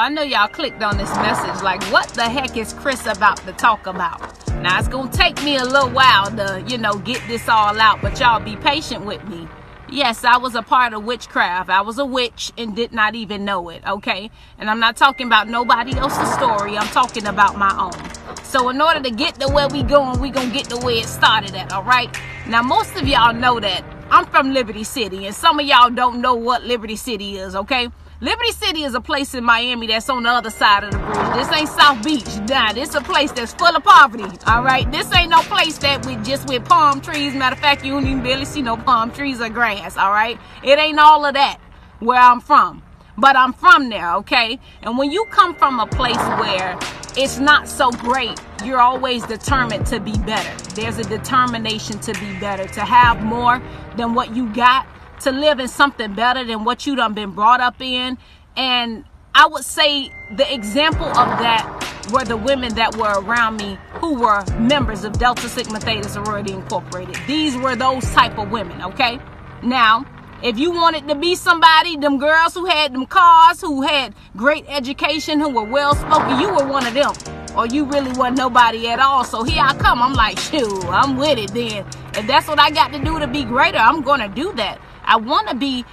I know y'all clicked on this message like, what the heck is Chris about to talk about? Now, it's going to take me a little while to, get this all out, but y'all be patient with me. Yes, I was a part of witchcraft. I was a witch and did not even know it, okay? And I'm not talking about nobody else's story. I'm talking about my own. So in order to get to where we going to get to where it started at, all right? Now, most of y'all know that I'm from Liberty City, and some of y'all don't know what Liberty City is, okay? Liberty City is a place in Miami that's on the other side of the bridge. This ain't South Beach. Nah, this is a place that's full of poverty, all right? This ain't no place that with palm trees. Matter of fact, you don't even barely see no palm trees or grass, all right? It ain't all of that where I'm from. But I'm from there, okay? And when you come from a place where it's not so great, you're always determined to be better. There's a determination to be better, to have more than what you got, to live in something better than what you done been brought up in. And I would say the example of that were the women that were around me who were members of Delta Sigma Theta Sorority Incorporated. These were those type of women, okay? Now, if you wanted to be somebody, them girls who had them cars, who had great education, who were well-spoken, you were one of them. Or you really wasn't nobody at all. So here I come. I'm like, shoot, I'm with it then. If that's what I got to do to be greater, I'm going to do that. I want to be,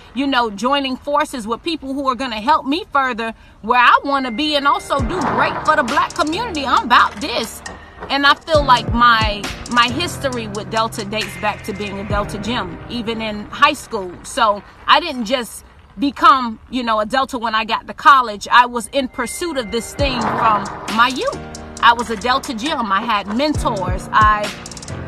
joining forces with people who are going to help me further where I want to be and also do great for the Black community. I'm about this. And I feel like my history with Delta dates back to being a Delta gem, even in high school. So I didn't just become, a Delta when I got to college. I was in pursuit of this thing from my youth. I was a Delta gem. I had mentors. I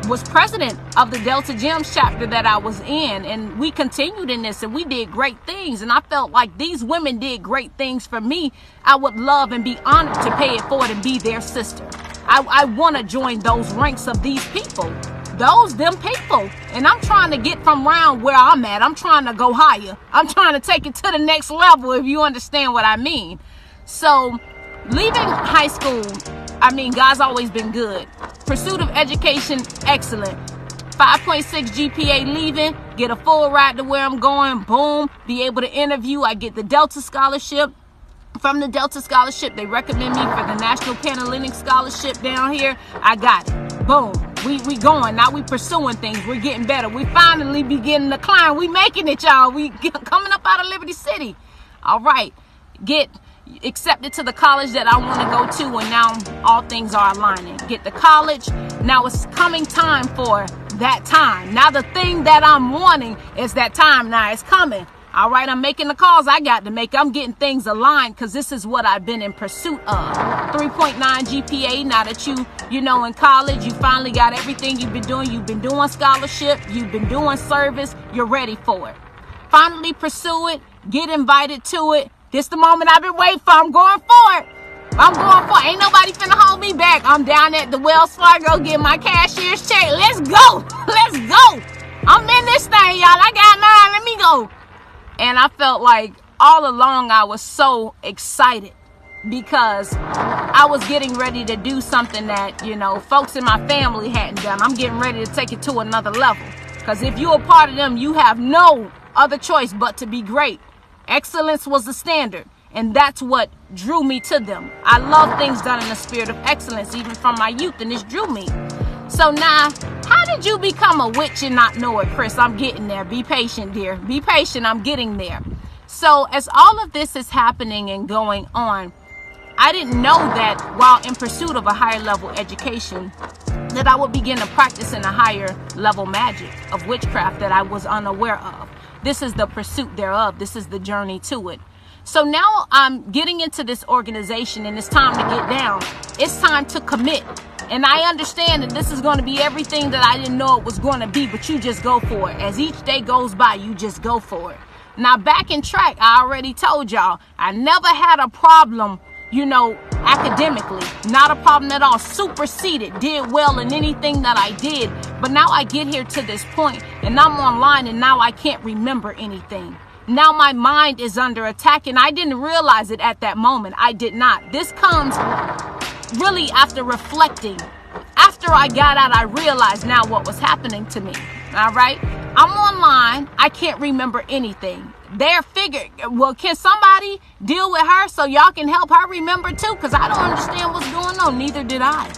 was president of the Delta Gems chapter that I was in, and we continued in this and we did great things, and I felt like these women did great things for me. I would love and be honored to pay it forward and be their sister. I want to join those ranks of these people, them people, and I'm trying to get from around where I'm at. I'm trying to go higher. I'm trying to take it to the next level, if you understand what I mean. So leaving high school, God's always been good. Pursuit of education, excellent. 5.6 GPA leaving, get a full ride to where I'm going, boom, be able to interview. I get the Delta Scholarship. From the Delta Scholarship, they recommend me for the National Panhellenic Scholarship down here. I got it. Boom. We going. Now we pursuing things. We're getting better. We finally beginning to climb. We making it, y'all. Coming up out of Liberty City. All right. Get accepted to the college that I want to go to, and now all things are aligning. Get to college. Now it's coming time for that time. Now the thing that I'm wanting is that time. Now it's coming. All right, I'm making the calls I got to make. I'm getting things aligned because this is what I've been in pursuit of. 3.9 GPA. Now that you know, in college, you finally got everything you've been doing. You've been doing scholarship. You've been doing service. You're ready for it. Finally pursue it. Get invited to it. This the moment I've been waiting for. I'm going for it. Ain't nobody finna hold me back. I'm down at the Wells Fargo getting my cashier's check. Let's go. Let's go. I'm in this thing, y'all. I got mine. Let me go. And I felt like all along I was so excited because I was getting ready to do something that, folks in my family hadn't done. I'm getting ready to take it to another level. Because if you're a part of them, you have no other choice but to be great. Excellence was the standard. And that's what drew me to them. I love things done in the spirit of excellence, even from my youth, and this drew me. So now, how did you become a witch and not know it, Chris? I'm getting there. Be patient, dear. Be patient. I'm getting there. So as all of this is happening and going on, I didn't know that while in pursuit of a higher level education, that I would begin to practice in a higher level magic of witchcraft that I was unaware of. This is the pursuit thereof. This is the journey to it. So now I'm getting into this organization and it's time to get down. It's time to commit. And I understand that this is going to be everything that I didn't know it was going to be, but you just go for it. As each day goes by, you just go for it. Now, back in track, I already told y'all, I never had a problem, academically. Not a problem at all. Superseded, did well in anything that I did. But now I get here to this point and I'm online and now I can't remember anything. Now my mind is under attack and I didn't realize it at that moment. I did not. This comes really after reflecting. After I got out, I realized now what was happening to me. All right. I'm online. I can't remember anything. They're figured, well, can somebody deal with her so y'all can help her remember too? Because I don't understand what's going on. Neither did I.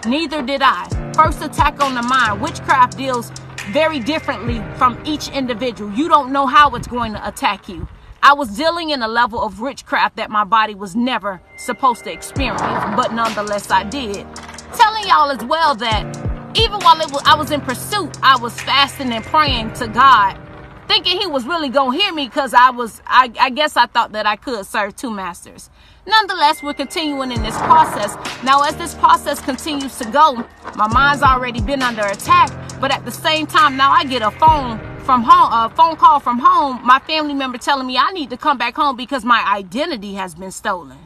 Neither did I. First attack on the mind. Witchcraft deals very differently from each individual. You don't know how it's going to attack you. I was dealing in a level of witchcraft that my body was never supposed to experience, but nonetheless I did. Telling y'all as well that even while I was in pursuit, I was fasting and praying to God, thinking he was really going to hear me, because I guess I thought that I could serve two masters. Nonetheless, we're continuing in this process. Now, as this process continues to go, my mind's already been under attack, but at the same time, now I get a phone call from home, my family member telling me I need to come back home because my identity has been stolen.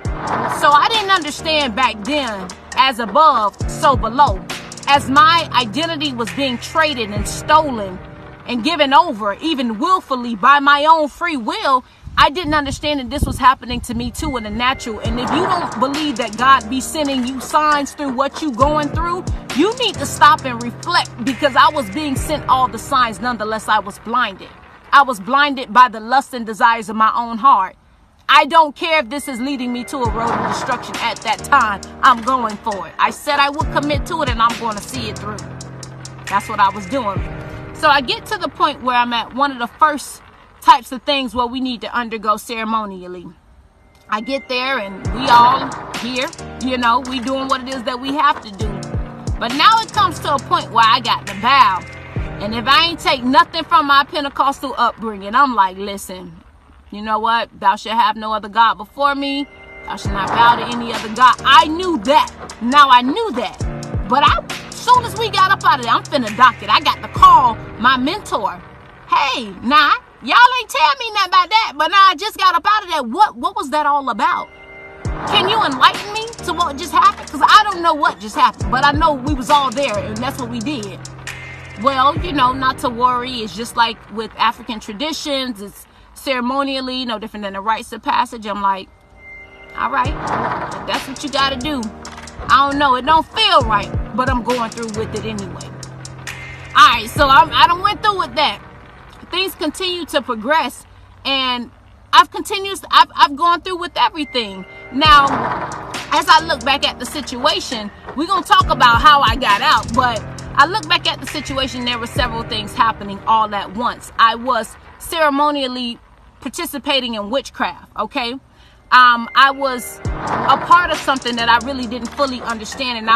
So I didn't understand back then, as above, so below. As my identity was being traded and stolen and given over, even willfully by my own free will, I didn't understand that this was happening to me too in the natural. And if you don't believe that God be sending you signs through what you going through, you need to stop and reflect, because I was being sent all the signs. Nonetheless, I was blinded. I was blinded by the lust and desires of my own heart. I don't care if this is leading me to a road of destruction at that time. I'm going for it. I said I would commit to it, and I'm going to see it through. That's what I was doing. So I get to the point where I'm at one of the first types of things where we need to undergo ceremonially. I get there and we all here, we doing what it is that we have to do. But now it comes to a point where I got to bow. And if I ain't take nothing from my Pentecostal upbringing, I'm like, listen, you know what? Thou shalt have no other God before me. Thou shalt not bow to any other God. I knew that. Now I knew that. But as soon as we got up out of there, I'm finna dock it. I got to call my mentor. Hey, nah, y'all ain't tell me nothing about that. But now I just got up out of there. What was that all about? Can you enlighten me to what just happened? Because I don't know what just happened. But I know we was all there, and that's what we did. Well, not to worry. It's just like with African traditions. It's ceremonially no different than the rites of passage. I'm like, all right, if that's what you got to do. I don't know. It don't feel right, but I'm going through with it anyway. All right, so I done went through with that. Things continue to progress, and I've gone through with everything. Now, as I look back at the situation, we're going to talk about how I got out, but I look back at the situation, there were several things happening all at once. I was ceremonially participating in witchcraft, okay? I was a part of something that I really didn't fully understand, and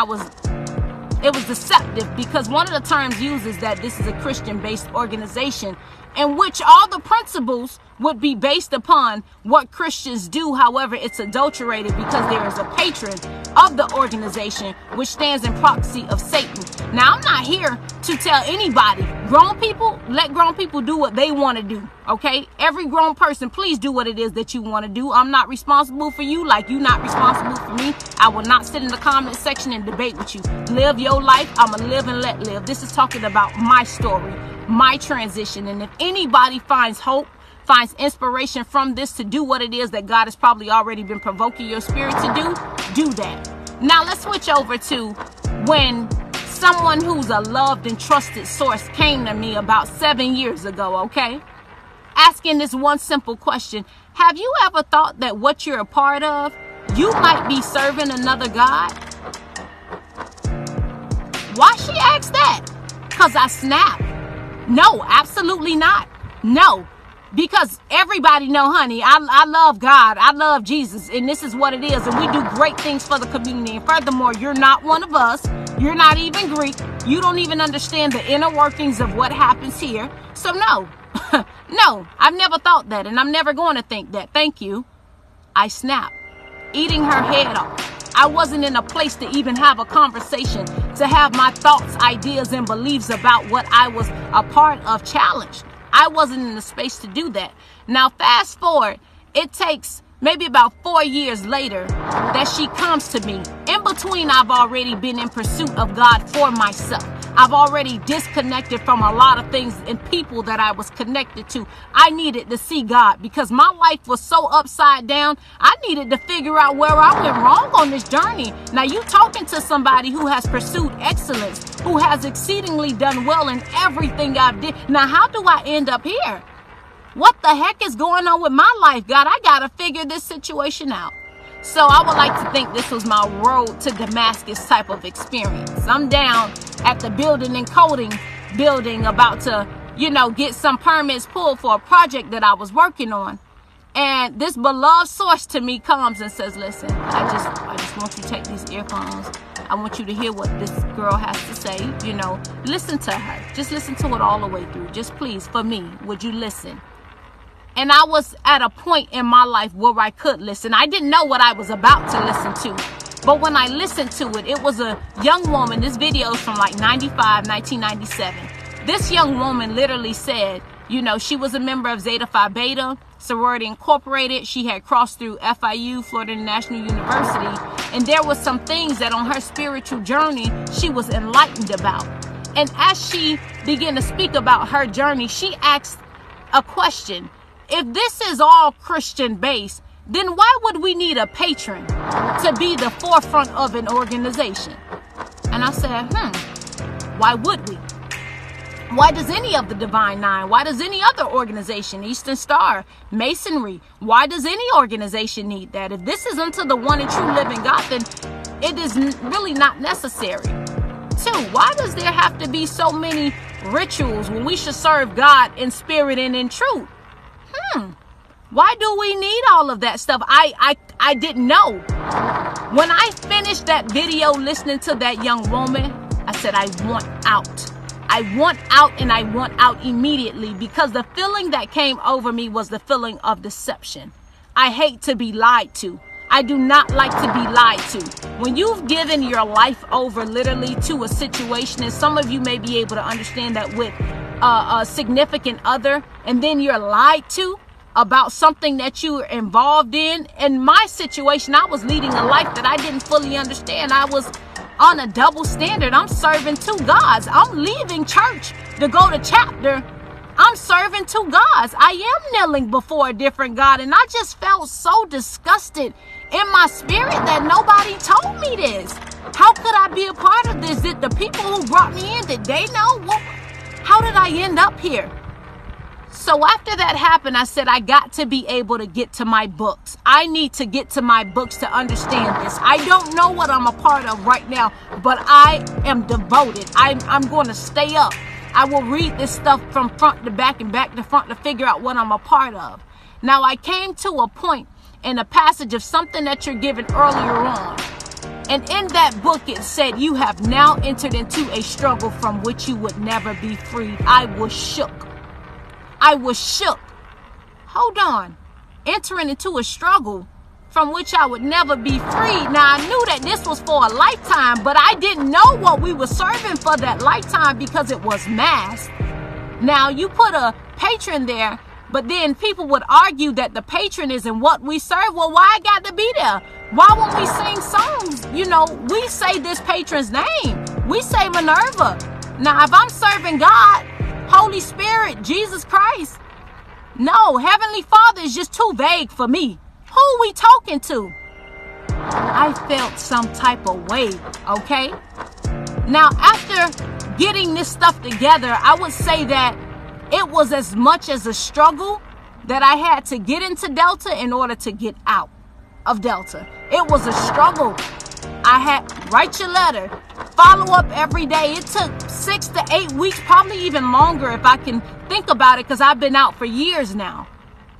it was deceptive, because one of the terms used is that this is a Christian-based organization in which all the principles would be based upon what Christians do. However, it's adulterated because there is a patron of the organization which stands in proxy of Satan. Now, I'm not here to tell anybody. Grown people, let grown people do what they want to do, okay? Every grown person, please do what it is that you want to do. I'm not responsible for you like you're not responsible for me. I will not sit in the comment section and debate with you. Live your life. I'm going to live and let live. This is talking about my story, my transition. And if anybody finds hope, finds inspiration from this to do what it is that God has probably already been provoking your spirit to do that. Now let's switch over to when someone who's a loved and trusted source came to me about 7 years ago, okay? Asking this one simple question: have you ever thought that what you're a part of, you might be serving another God? Why she asked that? Because I snapped. No, absolutely not. No. Because everybody know, honey, I love God. I love Jesus. And this is what it is. And we do great things for the community. And furthermore, you're not one of us. You're not even Greek. You don't even understand the inner workings of what happens here. So no, no, I've never thought that. And I'm never going to think that. Thank you. I snapped, eating her head off. I wasn't in a place to even have a conversation, to have my thoughts, ideas, and beliefs about what I was a part of challenged. I wasn't in the space to do that. Now, fast forward, it takes maybe about 4 years later that she comes to me. In between, I've already been in pursuit of God for myself. I've already disconnected from a lot of things and people that I was connected to. I needed to see God because my life was so upside down. I needed to figure out where I went wrong on this journey. Now you talking to somebody who has pursued excellence, who has exceedingly done well in everything I've did. Now how do I end up here? What the heck is going on with my life, God? I got to figure this situation out. So I would like to think this was my road to Damascus type of experience. I'm down at the building and coding building about to, get some permits pulled for a project that I was working on. And this beloved source to me comes and says, listen, I just want you to take these earphones. I want you to hear what this girl has to say. Listen to her. Just listen to it all the way through. Just please, for me, would you listen? And I was at a point in my life where I could listen. I didn't know what I was about to listen to. But when I listened to it, it was a young woman. This video is from like 1997. This young woman literally said, she was a member of Zeta Phi Beta, Sorority Incorporated. She had crossed through FIU, Florida National University. And there was some things that on her spiritual journey, she was enlightened about. And as she began to speak about her journey, she asked a question. If this is all Christian based, then why would we need a patron to be the forefront of an organization? And I said, why would we? Why does any of the Divine Nine? Why does any other organization, Eastern Star, Masonry, why does any organization need that? If this is unto the one and true living God, then it is really not necessary. 2, why does there have to be so many rituals when we should serve God in spirit and in truth? Why do we need all of that stuff? I didn't know. When I finished that video listening to that young woman, I said, I want out. I want out, and I want out immediately, because the feeling that came over me was the feeling of deception. I hate to be lied to. I do not like to be lied to. When you've given your life over literally to a situation, and some of you may be able to understand that with a significant other, and then you're lied to about something that you were involved in. In my situation, I was leading a life that I didn't fully understand. I was on a double standard. I'm serving 2 gods. I'm leaving church to go to chapter. I'm serving 2 gods. I am kneeling before a different God. And I just felt so disgusted in my spirit that nobody told me this. How could I be a part of this? Did the people who brought me in, did they know? How did I end up here? So after that happened, I said, I got to be able to get to my books. I need to get to my books to understand this. I don't know what I'm a part of right now, but I am devoted. I'm going to stay up. I will read this stuff from front to back and back to front to figure out what I'm a part of. Now, I came to a point in a passage of something that you're given earlier on. And in that book, it said, you have now entered into a struggle from which you would never be freed. I was shook. I was shook. Hold on. Entering into a struggle from which I would never be freed. Now, I knew that this was for a lifetime, but I didn't know what we were serving for that lifetime because it was masked. Now, you put a patron there, but then people would argue that the patron isn't what we serve. Well, why I got to be there? Why won't we sing songs? We say this patron's name. We say Minerva. Now, if I'm serving God, Holy Spirit, Jesus Christ, no, Heavenly Father is just too vague for me. Who are we talking to? I felt some type of way, okay? Now, after getting this stuff together, I would say that it was as much as a struggle that I had to get into Delta in order to get out of Delta. It was a struggle. I had to write your letter, follow up every day. It took 6 to 8 weeks, probably even longer if I can think about it, because I've been out for years now.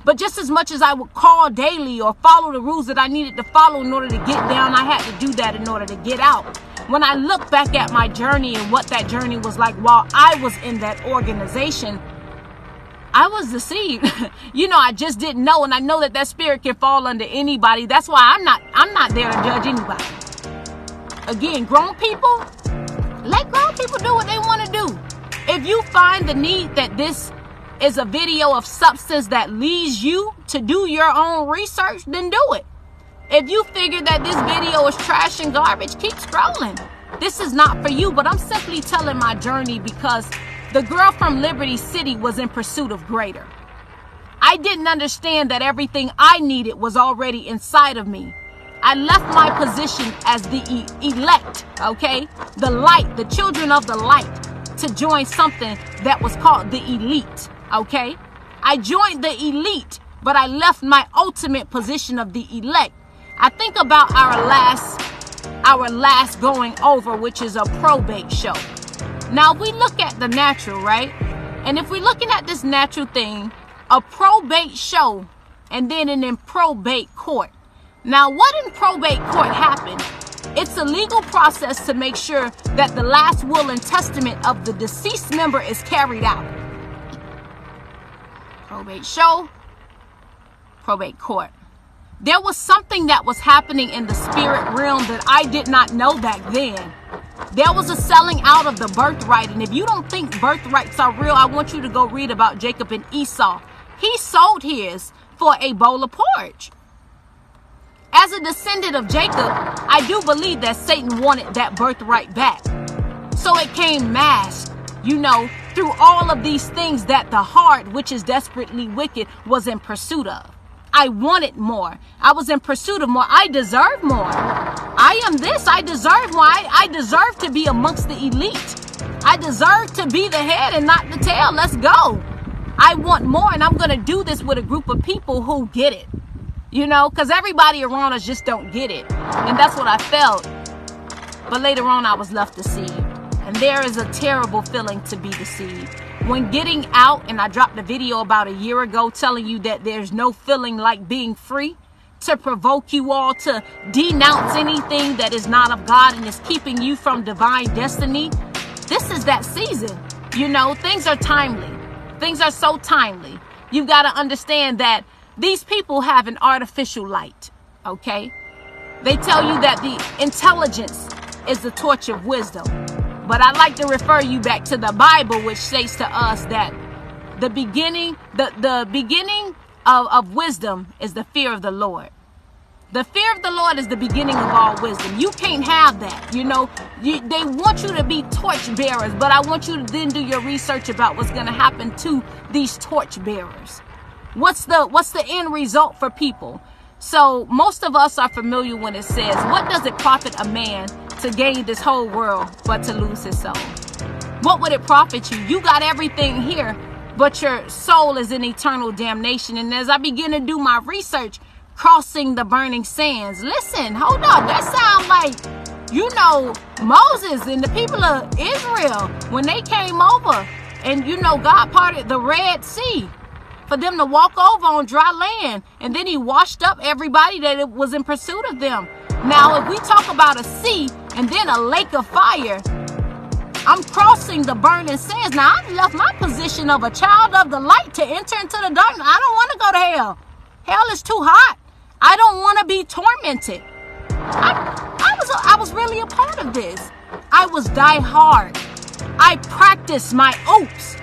But just as much as I would call daily or follow the rules that I needed to follow in order to get down, I had to do that in order to get out. When I look back at my journey and what that journey was like while I was in that organization, I was deceived. I just didn't know. And I know that spirit can fall under anybody. That's why I'm not there to judge anybody. Again, grown people, let grown people do what they want to do. If you find the need that this is a video of substance that leads you to do your own research, then do it. If you figure that this video is trash and garbage, keep scrolling. This is not for you, but I'm simply telling my journey because the girl from Liberty City was in pursuit of greater. I didn't understand that everything I needed was already inside of me. I left my position as the elect, okay? The light, the children of the light, to join something that was called the elite, okay? I joined the elite, but I left my ultimate position of the elect. I think about our last going over, which is a probate show. Now, we look at the natural, right? And if we're looking at this natural thing, a probate show, and then in probate court. Now, what in probate court happened? It's a legal process to make sure that the last will and testament of the deceased member is carried out. Probate show, probate court. There was something that was happening in the spirit realm that I did not know back then. There was a selling out of the birthright. And if you don't think birthrights are real, I want you to go read about Jacob and Esau. He sold his for a bowl of porridge. As a descendant of Jacob, I do believe that Satan wanted that birthright back. So it came masked, through all of these things that the heart, which is desperately wicked, was in pursuit of. I wanted more. I was in pursuit of more. I deserve more. I am this. I deserve more. I deserve to be amongst the elite. I deserve to be the head and not the tail. Let's go. I want more, and I'm going to do this with a group of people who get it. Because everybody around us just don't get it. And that's what I felt. But later on, I was left deceived. And there is a terrible feeling to be deceived. When getting out, and I dropped a video about a year ago telling you that there's no feeling like being free, to provoke you all to denounce anything that is not of God and is keeping you from divine destiny. This is that season. Things are timely. Things are so timely. You've got to understand that these people have an artificial light, okay? They tell you that the intelligence is the torch of wisdom. But I like to refer you back to the Bible, which states to us that the beginning of wisdom is the fear of the Lord. The fear of the Lord is the beginning of all wisdom. You can't have that. They want you to be torch bearers, but I want you to then do your research about what's going to happen to these torch bearers. What's the end result for people? So most of us are familiar when it says, what does it profit a man to gain this whole world but to lose his soul? What would it profit you? You got everything here, but your soul is in eternal damnation. And as I begin to do my research, crossing the burning sands. Listen, hold up. That sounds like, Moses and the people of Israel when they came over and, God parted the Red Sea for them to walk over on dry land. And then he washed up everybody that was in pursuit of them. Now, if we talk about a sea and then a lake of fire, I'm crossing the burning sands. Now, I've left my position of a child of the light to enter into the darkness. I don't want to go to hell. Hell is too hot. I don't want to be tormented. I was really a part of this. I was die hard. I practiced my oaths.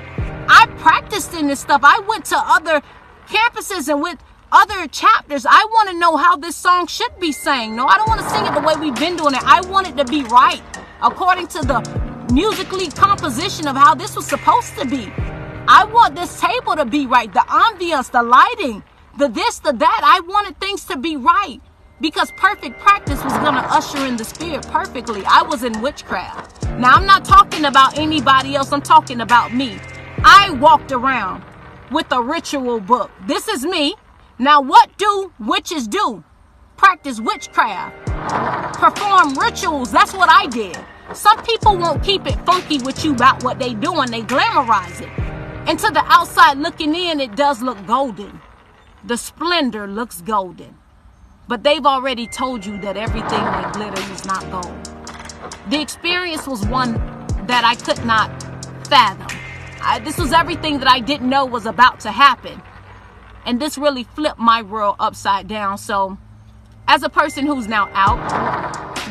I practiced in this stuff. I went to other campuses and with other chapters. I want to know how this song should be sang. No, I don't want to sing it the way we've been doing it. I want it to be right according to the musically composition of how this was supposed to be. I want this table to be right. The ambience, the lighting, the this, the that. I wanted things to be right because perfect practice was going to usher in the spirit perfectly. I was in witchcraft. Now, I'm not talking about anybody else. I'm talking about me. I walked around with a ritual book. This is me. Now, what do witches do? Practice witchcraft. Perform rituals. That's what I did. Some people won't keep it funky with you about what they do and they glamorize it. And to the outside looking in, it does look golden. The splendor looks golden. But they've already told you that everything that glitters is not gold. The experience was one that I could not fathom. This was everything that I didn't know was about to happen. And this really flipped my world upside down. So as a person who's now out,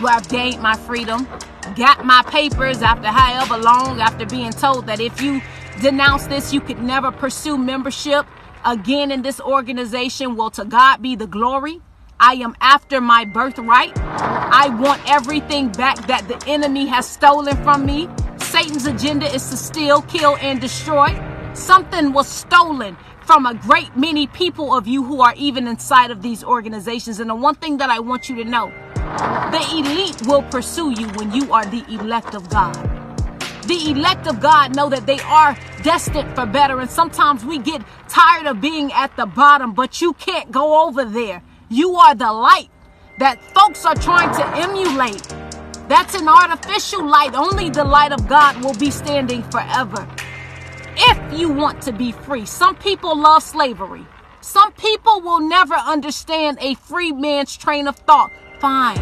where I've gained my freedom, got my papers after however long, after being told that if you denounce this, you could never pursue membership again in this organization. Well, to God be the glory. I am after my birthright. I want everything back that the enemy has stolen from me. Satan's agenda is to steal, kill, and destroy. Something was stolen from a great many people of you who are even inside of these organizations. And the one thing that I want you to know, the elite will pursue you when you are the elect of God. The elect of God know that they are destined for better. And sometimes we get tired of being at the bottom, but you can't go over there. You are the light that folks are trying to emulate. That's an artificial light. Only the light of God will be standing forever. If you want to be free, some people love slavery. Some people will never understand a free man's train of thought. Fine,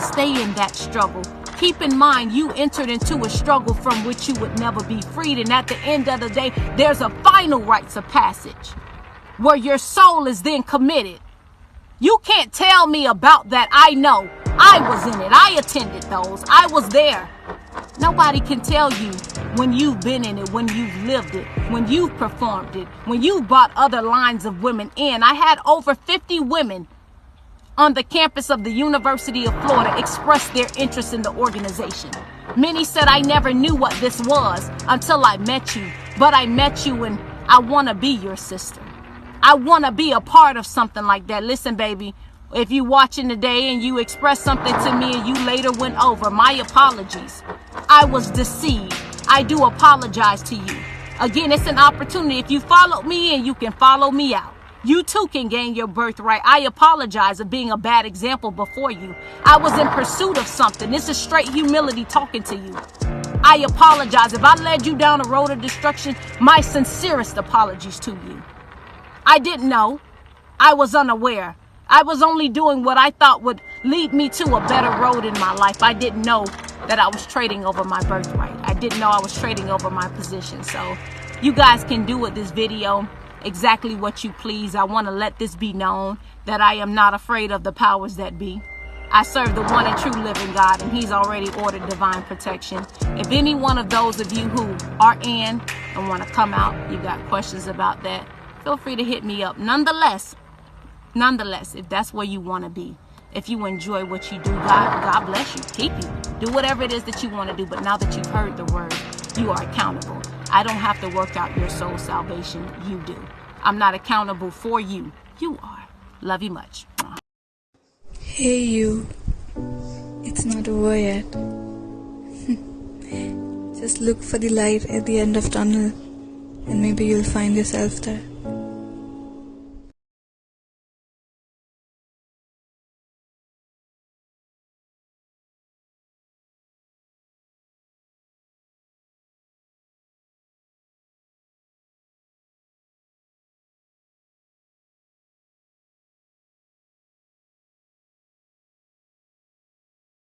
stay in that struggle. Keep in mind, you entered into a struggle from which you would never be freed. And at the end of the day, there's a final rites of passage where your soul is then committed. You can't tell me about that. I know. I was in it. I attended those. I was there. Nobody can tell you when you've been in it, when you've lived it, when you've performed it, when you've brought other lines of women in. I had over 50 women on the campus of the University of Florida express their interest in the organization. Many said, I never knew what this was until I met you, but I met you and I want to be your sister. I want to be a part of something like that. Listen, baby, if you watching today and you express something to me and you later went over, my apologies. I was deceived. I do apologize to you. Again, it's an opportunity. If you followed me in, you can follow me out. You too can gain your birthright. I apologize for being a bad example before you. I was in pursuit of something. This is straight humility talking to you. I apologize. If I led you down a road of destruction, my sincerest apologies to you. I didn't know. I was unaware. I was only doing what I thought would lead me to a better road in my life. I didn't know that I was trading over my birthright. I didn't know I was trading over my position. So you guys can do with this video exactly what you please. I want to let this be known that I am not afraid of the powers that be. I serve the one and true living God, and he's already ordered divine protection. If any one of those of you who are in and want to come out, you got questions about that, feel free to hit me up. Nonetheless, if that's where you want to be, if you enjoy what you do, God bless you, keep you. Do whatever it is that you want to do. But now that you've heard the word, you are accountable. I don't have to work out your soul salvation. You do. I'm not accountable for you. You are. Love you much. Hey you. It's not over yet. Just look for the light at the end of tunnel and maybe you'll find yourself there.